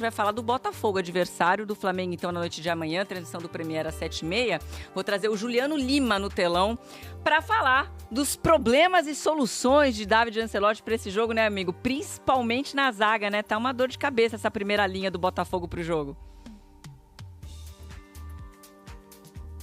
vai falar do Botafogo, adversário do Flamengo, então, na noite de amanhã, transmissão do Premier às 7h30. Vou trazer o Juliano Lima no telão para falar dos problemas e soluções de David Ancelotti para esse jogo, né, amigo? Principalmente na zaga, né? Tá uma dor de cabeça essa primeira linha do Botafogo pro jogo.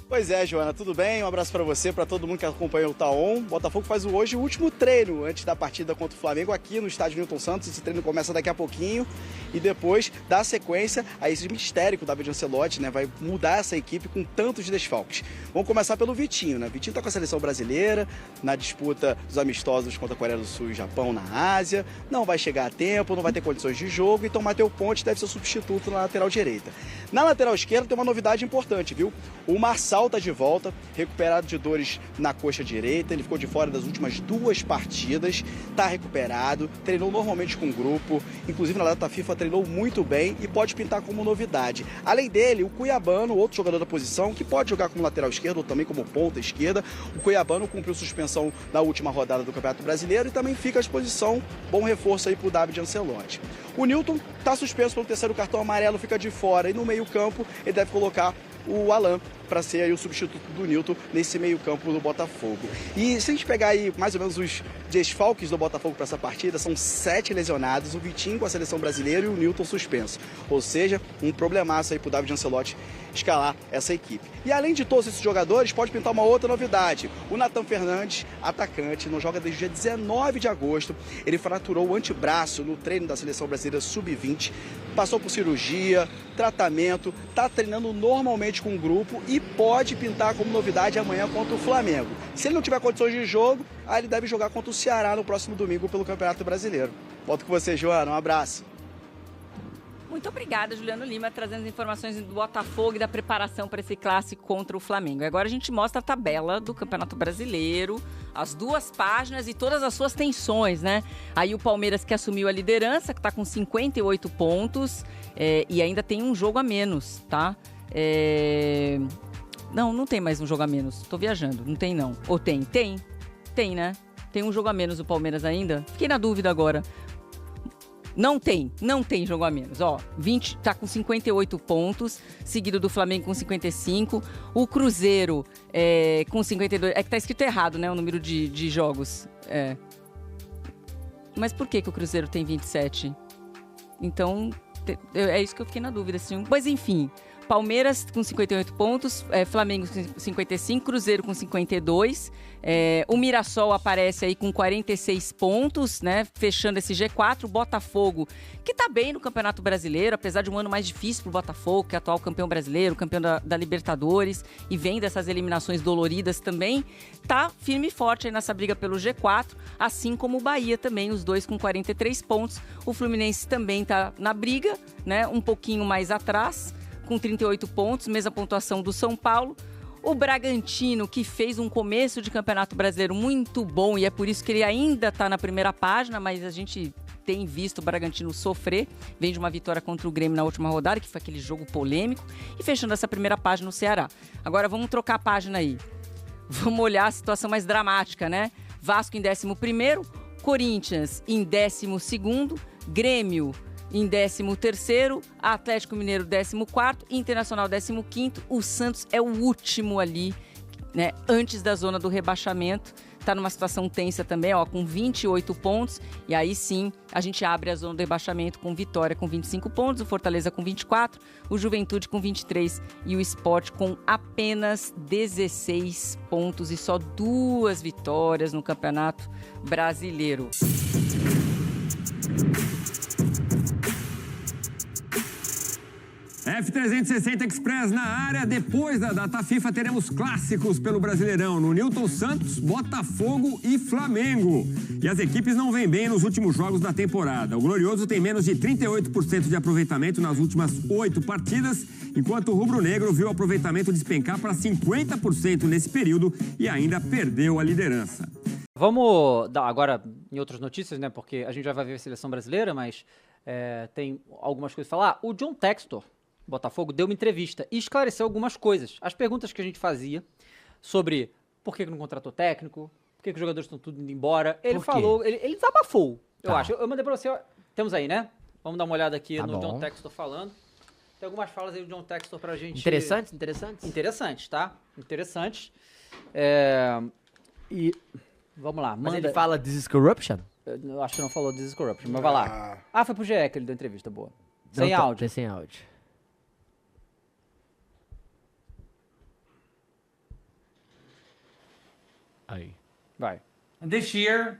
Pois é, Joana, tudo bem? Um abraço para você, para todo mundo que acompanha o Taon. O Botafogo faz hoje o último treino antes da partida contra o Flamengo aqui no estádio Newton Santos. Esse treino começa daqui a pouquinho e depois dá sequência a esse mistério que o David Ancelotti, né, vai mudar essa equipe com tantos desfalques. Vamos começar pelo Vitinho, né? Vitinho tá com a seleção brasileira na disputa dos amistosos contra a Coreia do Sul e Japão na Ásia. Não vai chegar a tempo, não vai ter condições de jogo, então Matheus Ponte deve ser o substituto na lateral direita. Na lateral esquerda tem uma novidade importante, viu? O Marçal tá de volta, recuperado de dores na coxa direita, ele ficou de fora das últimas 2 partidas, tá recuperado, treinou normalmente com o grupo, inclusive na data FIFA treinou muito bem e pode pintar como novidade. Além dele, o Cuiabano, outro jogador da posição, que pode jogar como lateral esquerdo ou também como ponta esquerda. O Cuiabano cumpriu suspensão na última rodada do Campeonato Brasileiro e também fica à disposição, bom reforço aí pro David Ancelotti. O Nilton tá suspenso pelo 3º cartão amarelo, fica de fora, e no meio-campo ele deve colocar o Alan para ser aí o substituto do Nilton nesse meio-campo do Botafogo. E se a gente pegar aí mais ou menos os desfalques do Botafogo para essa partida, são 7 lesionados, o Vitinho com a seleção brasileira e o Nilton suspenso. Ou seja, um problemaço aí pro David Ancelotti escalar essa equipe. E além de todos esses jogadores, pode pintar uma outra novidade. O Nathan Fernandes, atacante, não joga desde o dia 19 de agosto. Ele fraturou o antebraço no treino da seleção brasileira sub-20, passou por cirurgia, tratamento, está treinando normalmente com o grupo e pode pintar como novidade amanhã contra o Flamengo. Se ele não tiver condições de jogo, aí ele deve jogar contra o Ceará no próximo domingo pelo Campeonato Brasileiro. Volto com você, Joana. Um abraço. Muito obrigada, Juliano Lima, trazendo as informações do Botafogo e da preparação para esse clássico contra o Flamengo. Agora a gente mostra a tabela do Campeonato Brasileiro, as 2 páginas e todas as suas tensões, né? Aí o Palmeiras que assumiu a liderança, que está com 58 pontos e ainda tem um jogo a menos, tá? Não tem mais um jogo a menos. Tô viajando, não tem não. Ou tem? Tem, né? Tem um jogo a menos o Palmeiras ainda? Fiquei na dúvida agora. Não tem jogo a menos, ó, 20, tá com 58 pontos, seguido do Flamengo com 55, o Cruzeiro com 52, é que tá escrito errado, né, o número de jogos, Mas por que o Cruzeiro tem 27? Então, é isso que eu fiquei na dúvida, assim, mas enfim... Palmeiras com 58 pontos, Flamengo com 55, Cruzeiro com 52. O Mirassol aparece aí com 46 pontos, né? Fechando esse G4. O Botafogo, que tá bem no Campeonato Brasileiro, apesar de um ano mais difícil pro Botafogo, que é atual campeão brasileiro, campeão da Libertadores, e vem dessas eliminações doloridas também, tá firme e forte aí nessa briga pelo G4, assim como o Bahia também, os dois com 43 pontos. O Fluminense também tá na briga, né? Um pouquinho mais atrás, com 38 pontos, mesma pontuação do São Paulo. O Bragantino, que fez um começo de Campeonato Brasileiro muito bom, e é por isso que ele ainda está na primeira página, mas a gente tem visto o Bragantino sofrer. Vem de uma vitória contra o Grêmio na última rodada, que foi aquele jogo polêmico, e fechando essa primeira página no Ceará. Agora vamos trocar a página aí. Vamos olhar a situação mais dramática, né? Vasco em 11º, Corinthians em 12º, Grêmio em 13º, Atlético Mineiro 14º, Internacional 15º, o Santos é o último ali, né, antes da zona do rebaixamento, tá numa situação tensa também, ó, com 28 pontos, e aí sim, a gente abre a zona do rebaixamento com Vitória com 25 pontos, o Fortaleza com 24, o Juventude com 23 e o Sport com apenas 16 pontos e só 2 vitórias no Campeonato Brasileiro. F360 Express na área. Depois da data FIFA teremos clássicos pelo Brasileirão no Newton Santos, Botafogo e Flamengo. E as equipes não vêm bem nos últimos jogos da temporada. O Glorioso tem menos de 38% de aproveitamento nas últimas 8 partidas, enquanto o Rubro Negro viu o aproveitamento despencar para 50% nesse período e ainda perdeu a liderança. Vamos dar agora em outras notícias, né? Porque a gente já vai ver a seleção brasileira, mas tem algumas coisas a falar. O John Textor, Botafogo, deu uma entrevista e esclareceu algumas coisas. As perguntas que a gente fazia sobre por que não contratou técnico, por que os jogadores estão tudo indo embora. Ele falou, ele desabafou, eu acho. Eu mandei pra você, temos aí, né? Vamos dar uma olhada aqui Tá no John bom. Textor falando. Tem algumas falas aí do John Textor pra gente... Interessantes? Interessantes, tá? Interessantes. E vamos lá, Mas manda... ele fala This is corruption? Eu acho que não falou This is Corruption, mas vai lá. Ah, foi pro GE que ele deu entrevista, boa. Sem Não, áudio. Sem áudio. Aí. Vai. This year,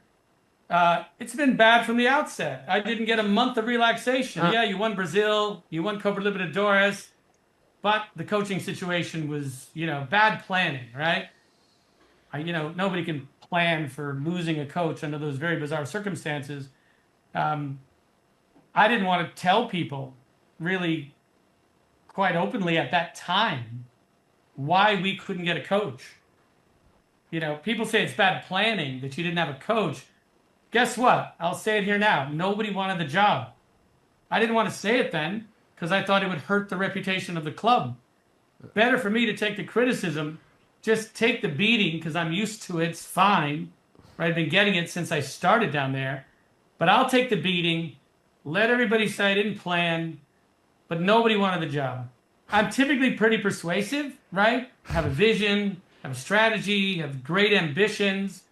it's been bad from the outset. I didn't get a month of relaxation. Yeah, you won Brazil, you won Copa Libertadores, but the coaching situation was, bad planning, right? Nobody can plan for losing a coach under those very bizarre circumstances. I didn't want to tell people really quite openly at that time why we couldn't get a coach. People say it's bad planning that you didn't have a coach. Guess what? I'll say it here now. Nobody wanted the job. I didn't want to say it then because I thought it would hurt the reputation of the club. Better for me to take the criticism, just take the beating because I'm used to it. It's fine. Right? I've been getting it since I started down there. But I'll take the beating, let everybody say I didn't plan, but nobody wanted the job. I'm typically pretty persuasive, right? I have a vision, have a strategy, have great ambitions.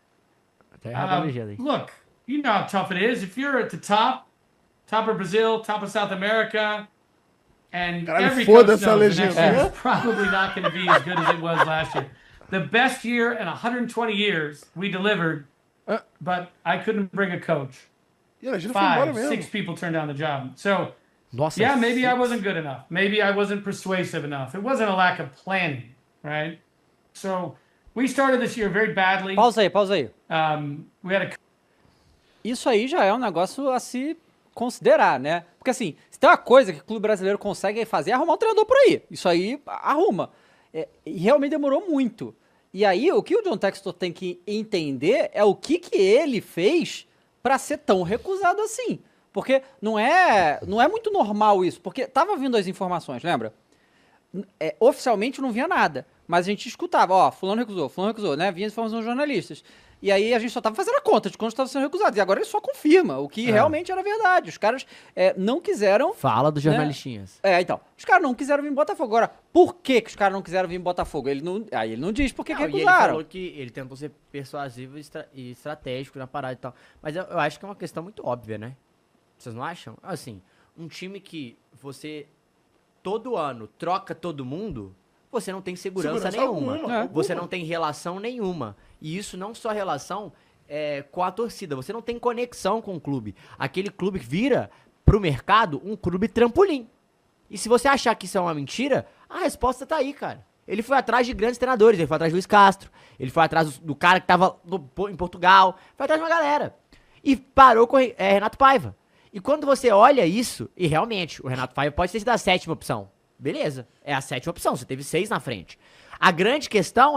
Look, you know how tough it is. If you're at the top of Brazil, top of South America, and every coach knows the next year is probably not going to be as good as it was last year. The best year in 120 years, we delivered, but I couldn't bring a coach. 5, 6 people turned down the job. So, yeah, maybe I wasn't good enough. Maybe I wasn't persuasive enough. It wasn't a lack of planning, right? So, we started this year very badly. Pausa aí. We had a... Isso aí já é um negócio a se considerar, né? Porque assim, se tem uma coisa que o clube brasileiro consegue fazer é arrumar um treinador por aí. Isso aí arruma. E realmente demorou muito. E aí, o que o John Textor tem que entender é o que ele fez pra ser tão recusado assim. Porque não é muito normal isso. Porque tava vindo as informações, lembra? Oficialmente não via nada. Mas a gente escutava, fulano recusou, né? Vinha as informações dos jornalistas. E aí a gente só tava fazendo a conta de quando estava sendo recusado. E agora ele só confirma o que realmente era verdade. Os caras não quiseram... Fala dos jornalistinhas. Então. Os caras não quiseram vir em Botafogo. Agora, por que os caras não quiseram vir em Botafogo? Ele não diz por que recusaram. E ele falou que ele tentou ser persuasivo e estratégico na parada e tal. Mas eu acho que é uma questão muito óbvia, né? Vocês não acham? Assim, um time que você todo ano troca todo mundo... Você não tem segurança nenhuma. Você não tem relação nenhuma. E isso não só relação com a torcida. Você não tem conexão com o clube. Aquele clube vira pro mercado um clube trampolim. E se você achar que isso é uma mentira, a resposta tá aí, cara. Ele foi atrás de grandes treinadores. Ele foi atrás de Luiz Castro. Ele foi atrás do cara que tava em Portugal. Foi atrás de uma galera. E parou com Renato Paiva. E quando você olha isso, e realmente, o Renato Paiva pode ter sido a 7ª opção. Beleza, é a 7ª opção, você teve 6 na frente. A grande questão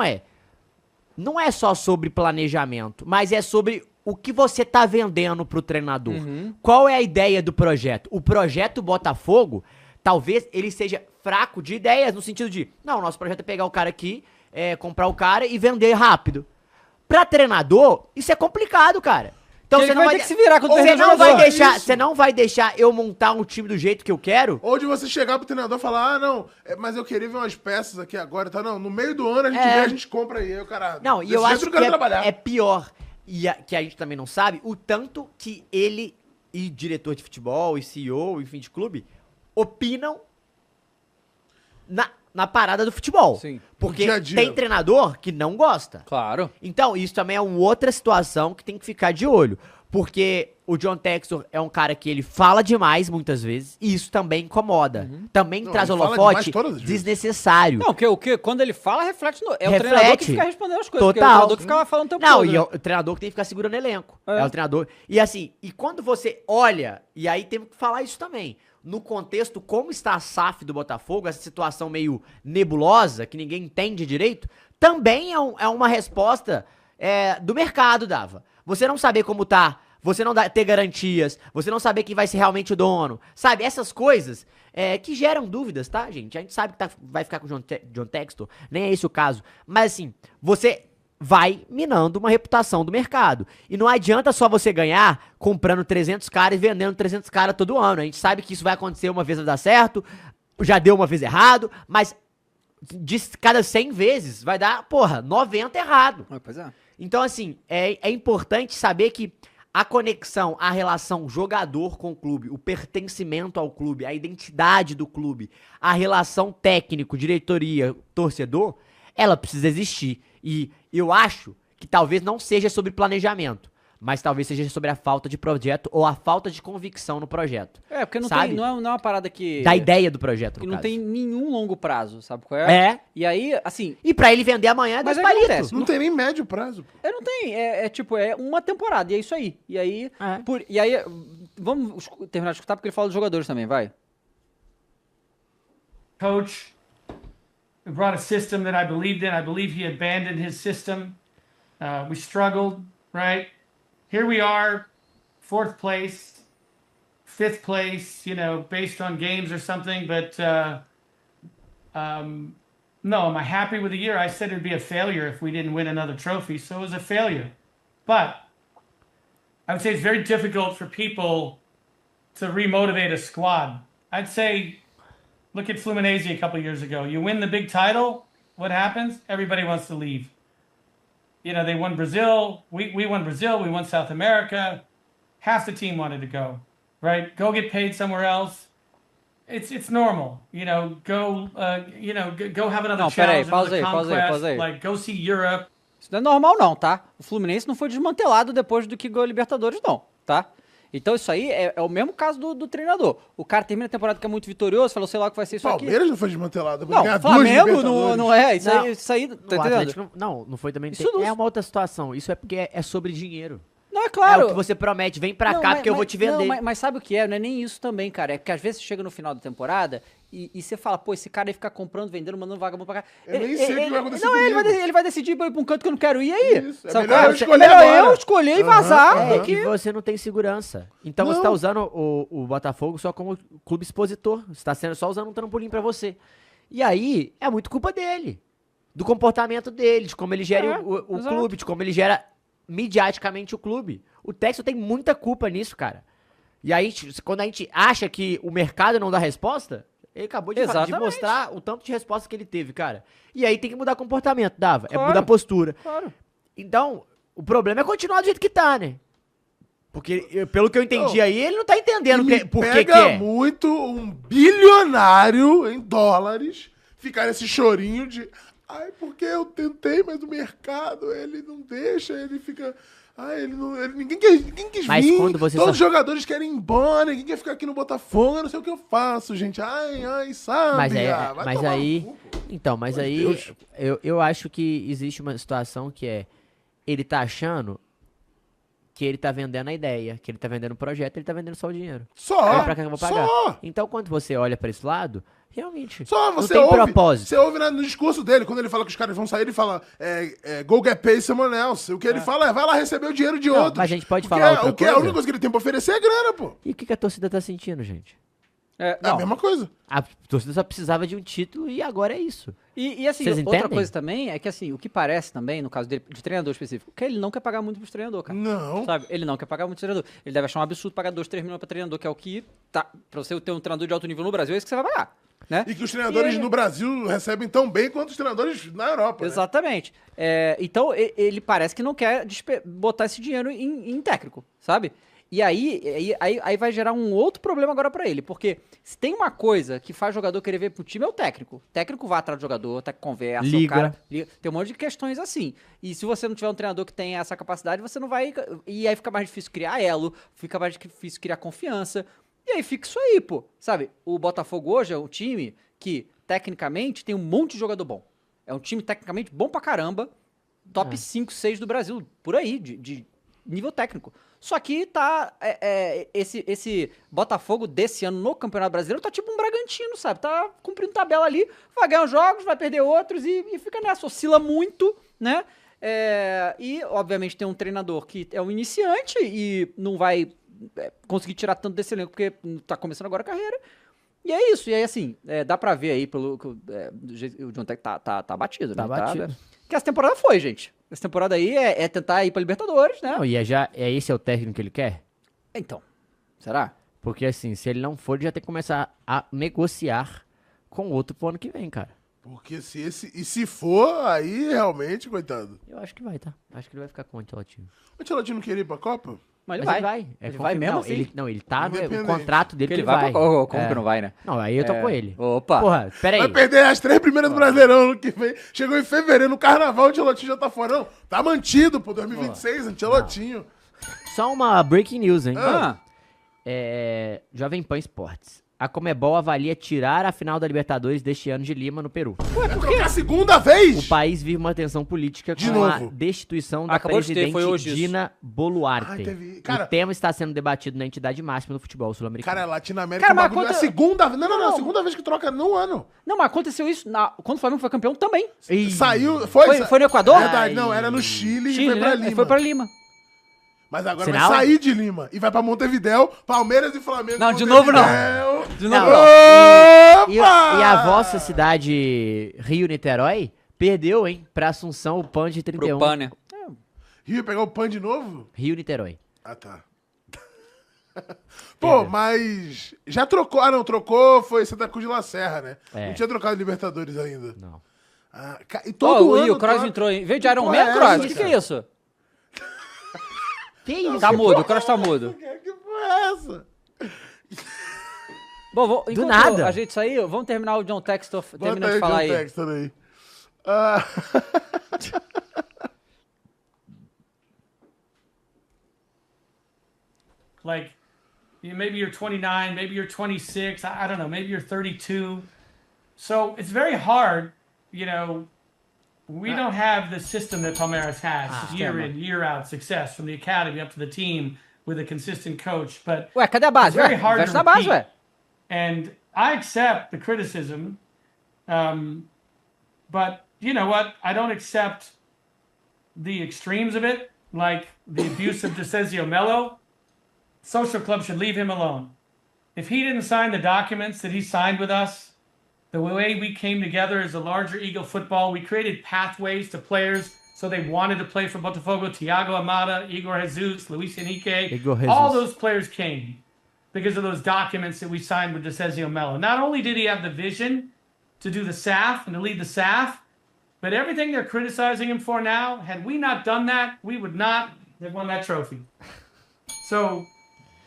não é só sobre planejamento, mas é sobre o que você tá vendendo pro treinador. Qual é a ideia do projeto? O projeto Botafogo, talvez ele seja fraco de ideias, no sentido de, não, nosso projeto é pegar o cara aqui, comprar o cara e vender rápido. Pra treinador, isso é complicado, cara. Então você não vai ter que se virar com o treinador. Você não vai deixar eu montar um time do jeito que eu quero? Ou de você chegar pro treinador e falar, mas eu queria ver umas peças aqui agora, tá? Não, no meio do ano a gente vê, a gente compra aí, o cara... Não, e eu acho que é pior, e que a gente também não sabe, o tanto que ele e diretor de futebol, e CEO, enfim, de clube, opinam na parada do futebol. Sim. Porque dia -dia. Tem treinador que não gosta. Claro. Então, isso também é uma outra situação que tem que ficar de olho. Porque o John Textor é um cara que ele fala demais muitas vezes, e isso também incomoda. Também traz holofote desnecessário. Não, quando ele fala, reflete no... o treinador que fica respondendo as coisas. Total. É o treinador que fica falando o tempo todo. E o treinador que tem que ficar segurando elenco. É o treinador. E assim, e quando você olha, e aí temos que falar isso também, no contexto como está a SAF do Botafogo, essa situação meio nebulosa, que ninguém entende direito, também é uma resposta do mercado, Dava. Você não saber como tá, você não ter garantias, você não saber quem vai ser realmente o dono, sabe? Essas coisas que geram dúvidas, tá, gente? A gente sabe que vai ficar com o John Textor, nem é esse o caso. Mas assim, você vai minando uma reputação do mercado. E não adianta só você ganhar comprando 300 caras e vendendo 300 caras todo ano. A gente sabe que isso vai acontecer uma vez vai dar certo, já deu uma vez errado, mas de cada 100 vezes vai dar, 90 errado. Pois é. Então, assim, é importante saber que a conexão, a relação jogador com o clube, o pertencimento ao clube, a identidade do clube, a relação técnico, diretoria, torcedor, ela precisa existir. E eu acho que talvez não seja sobre planejamento, mas talvez seja sobre a falta de projeto ou a falta de convicção no projeto. Porque não, sabe? não é uma parada que... Da ideia do projeto, que no não caso. tem nenhum longo prazo, sabe qual é? É. E aí, assim... E pra ele vender amanhã, Mas dois aí palitos. acontece. Não tem nem médio prazo, pô. Não tem, é uma temporada, e é isso aí. E aí, É. e aí vamos terminar de escutar, porque ele fala dos jogadores também, vai. Coach, we brought a system that I believed in. I believe he abandoned his system. We struggled, right? Here we are, 4th place, 5th place, based on games or something. But no, am I happy with the year? I said it'd be a failure if we didn't win another trophy, so it was a failure. But I would say it's very difficult for people to remotivate a squad. I'd say, look at Fluminense a couple years ago. You win the big title, what happens? Everybody wants to leave. They won Brazil. We won Brazil. We won South America. Half the team wanted to go, right? Go get paid somewhere else. It's normal, go have another Não, peraí, challenge, pausa another aí, conquest, pausa aí. like go see Europe. Isso não é normal não, tá? O Fluminense não foi desmantelado depois do que ganhou a Libertadores, não, tá? Então isso aí é o mesmo caso do treinador. O cara termina a temporada que é muito vitorioso, falou, sei lá o que vai ser isso aqui. Palmeiras não foi desmantelado. Não, Flamengo não é. Isso aí, tá O entendendo? Atlético não foi também. É uma outra situação. Isso é porque é sobre dinheiro. Não, é claro. É o que você promete, vem pra Não, cá porque eu vou te vender. Não, mas sabe o que é? Não é nem isso também, cara. É porque às vezes você chega no final da temporada e você fala, pô, esse cara aí fica comprando, vendendo, mandando vagabundo pra cá. Eu nem sei o que vai acontecer Não, comigo. ele vai decidir pra ir pra um canto que eu não quero ir aí. Isso, é Sabe melhor qual eu escolher melhor agora. eu escolher e vazar. É que você não tem segurança. Então você tá usando o Botafogo só como clube expositor. Você tá só usando um trampolim pra você. E aí, é muito culpa dele. Do comportamento dele, de como ele gera o clube, de como ele gera midiaticamente o clube. O Texas tem muita culpa nisso, cara. E aí, quando a gente acha que o mercado não dá resposta, ele acabou de mostrar o tanto de resposta que ele teve, cara. E aí tem que mudar comportamento, Dava. Claro, é mudar postura. Claro. Então, o problema é continuar do jeito que tá, né? Porque, pelo que eu entendi aí, ele não tá entendendo por que pega é. muito um bilionário em dólares ficar nesse chorinho de... Ai, porque eu tentei, mas o mercado, ele não deixa, ele fica... Ai, ninguém quis Mas vir, quando você todos os só- jogadores querem ir embora, ninguém quer ficar aqui no Botafogo, eu não sei o que eu faço, gente. Ai, sabe? Mas, Vai mas tomar no aí. cu, pô. Então, mas Meu aí. Deus. Eu acho que existe uma situação que é. Ele tá achando que ele tá vendendo a ideia, que ele tá vendendo o projeto, ele tá vendendo só o dinheiro. Só, É pra que eu vou pagar. só. Então, quando você olha pra esse lado, realmente. Só não você tem ouve, propósito. Você ouve no discurso dele, quando ele fala que os caras vão sair, ele fala, go get paid someone else. O que ele fala é, vai lá receber o dinheiro de Não, outros. mas a gente pode Porque falar outra o que a coisa? única coisa que ele tem pra oferecer é grana, pô. E o que a torcida tá sentindo, gente? É a mesma coisa. A torcida só precisava de um título e agora é isso. E assim, Vocês outra entendem? coisa também é que assim, o que parece também, no caso dele, de treinador específico, que ele não quer pagar muito pros treinador, cara. Não. Sabe? Ele não quer pagar muito pro treinador. Ele deve achar um absurdo pagar 2, 3 milhões pra treinador, que é o que tá. Pra você ter um treinador de alto nível no Brasil, é isso que você vai pagar. Né? E que os treinadores E ele- no Brasil recebem tão bem quanto os treinadores na Europa. né? Exatamente. Então, ele parece que não quer botar esse dinheiro em técnico, sabe? E aí vai gerar um outro problema agora pra ele, porque se tem uma coisa que faz jogador querer ver pro time é o técnico. O técnico vai atrás do jogador, conversa, Liga. o cara liga, tem um monte de questões assim. E se você não tiver um treinador que tenha essa capacidade, você não vai... E aí fica mais difícil criar elo, fica mais difícil criar confiança. E aí fica isso aí, pô. Sabe? O Botafogo hoje é um time que, tecnicamente, tem um monte de jogador bom. É um time tecnicamente bom pra caramba, top 5, 6 do Brasil, por aí, de nível técnico. Só que tá. Esse Botafogo desse ano no Campeonato Brasileiro tá tipo um Bragantino, sabe? Tá cumprindo tabela ali, vai ganhar uns jogos, vai perder outros e fica nessa, oscila muito, né? E, obviamente, tem um treinador que é um iniciante e não vai conseguir tirar tanto desse elenco porque tá começando agora a carreira. E é isso, e aí assim, dá pra ver aí pelo. O John Tech tá batido, Tá né? batido. Que essa temporada foi, gente. Essa temporada aí é tentar ir pra Libertadores, né? Não, e esse é o técnico que ele quer? Então, será? Porque assim, se ele não for, ele já tem que começar a negociar com outro pro ano que vem, cara. Porque se for, aí realmente, coitado. Eu acho que vai, tá? Acho que ele vai ficar com o Ancelotti. O Ancelotti não queria ir pra Copa? Mas ele Mas vai. ele vai. Ele vai mesmo não, assim? ele tá no Independente. contrato dele Porque que ele vai pra Copa. Como É. que não vai, né? Não, aí eu tô com ele. Opa. Porra, peraí. Vai perder as 3 primeiras do Brasileirão ano que vem. Chegou em fevereiro, no Carnaval, o Ancelotti já tá fora. Não, tá mantido, pô, 2026, Ancelotinho. Só uma breaking news, hein? Ah, Jovem Pan Esportes. A Conmebol avalia tirar a final da Libertadores deste ano de Lima, no Peru. Vai trocar a segunda vez? O país vive uma tensão política De com a novo. destituição da Acabou de ter, presidente foi hoje isso. Dina Boluarte. Ai, teve- cara- O tema está sendo debatido na entidade máxima do futebol sul-americano. Cara, Latinoamérica Cara, é um mas bagulho. quando- É a segunda vez. Não, a segunda vez que troca no ano. não, mas aconteceu isso quando o Flamengo foi campeão também. Saiu. Foi no Equador? Verdade, não, era no Chile, e foi pra né? Lima. Foi pra Lima. Mas agora Sinal? vai sair de Lima e vai pra Montevidéu, Palmeiras e Flamengo. Não, de novo não. Montevidéu. De Não, novo, não. Opa! E a vossa cidade Rio-Niterói perdeu, hein? Pra Assunção, o PAN de 31. pro PAN, né? Rio ia pegar o PAN de novo? Rio-Niterói. Ah, tá. Pô, mas já trocou. Ah, não, trocou, foi Santa Cruz de La Serra, né? É. Não tinha trocado Libertadores ainda. Não. Ah, e todo Ó, ano. e o Kroos troca. entrou em... Veio de Iron porra Man, é Kroos? essa, O que cara? é isso? Que isso? Tá mudo, o Kroos tá mudo. Que porra é essa? Bom, enquanto nada. a gente saiu, vamos terminar o John Textor Bota terminando aí, de falar John aí. Textor aí. Ah, Like, maybe you're 29, maybe you're 26, I don't know, maybe you're 32. So it's very hard, you know. We don't have the system that Palmeiras has, year in, year out success, from the academy up to the team with a consistent coach. But Ué, cadê a base? It's very Ué, hard veste to na base, repeat. ué. And I accept the criticism, but you know what? I don't accept the extremes of it, like the abuse of DeCesio Mello. Social Club should leave him alone. If he didn't sign the documents that he signed with us, the way we came together as a larger Eagle football, we created pathways to players so they wanted to play for Botafogo. Thiago Amada, Igor Jesus, Luis Enrique, Igor Jesus. all those players came because of those documents that we signed with DeCesio Mello. Not only did he have the vision to do the SAF and to lead the SAF, but everything they're criticizing him for now, had we not done that, we would not have won that trophy. So,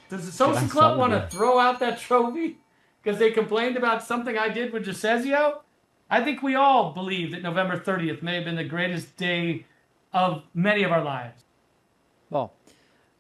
does the Social Club want to throw out that trophy because they complained about something I did with DeCesio? I think we all believe that November 30th may have been the greatest day of many of our lives. Bom,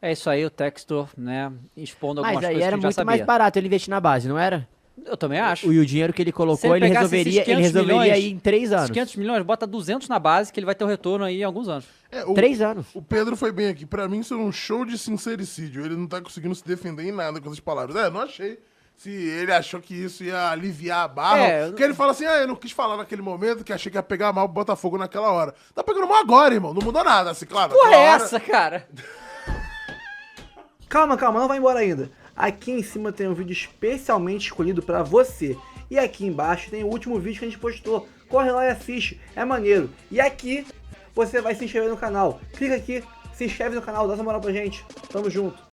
é isso aí, o Textor, né, expondo algumas Mas aí coisas era que já muito sabia. mais barato ele investir na base, não era? Eu também acho. E o dinheiro que ele Se colocou, ele ele pegasse esses resolveria, 500 milhões, aí em 3 anos. Esses 500 milhões, bota 200 na base, que ele vai ter o retorno aí em alguns anos. o, 3 anos. O Pedro foi bem aqui. Pra mim, isso é um show de sincericídio. Ele não tá conseguindo se defender em nada com essas palavras. Não achei. Se ele achou que isso ia aliviar a barra. Porque ele fala assim, eu não quis falar naquele momento, que achei que ia pegar mal o Botafogo naquela hora. Tá pegando mal agora, irmão. Não mudou nada, assim, claro. Porra, é naquela hora- essa, cara? Calma, não vai embora ainda. Aqui em cima tem um vídeo especialmente escolhido pra você. E aqui embaixo tem o último vídeo que a gente postou. Corre lá e assiste, é maneiro. E aqui você vai se inscrever no canal. Clica aqui, se inscreve no canal, dá essa moral pra gente. Tamo junto.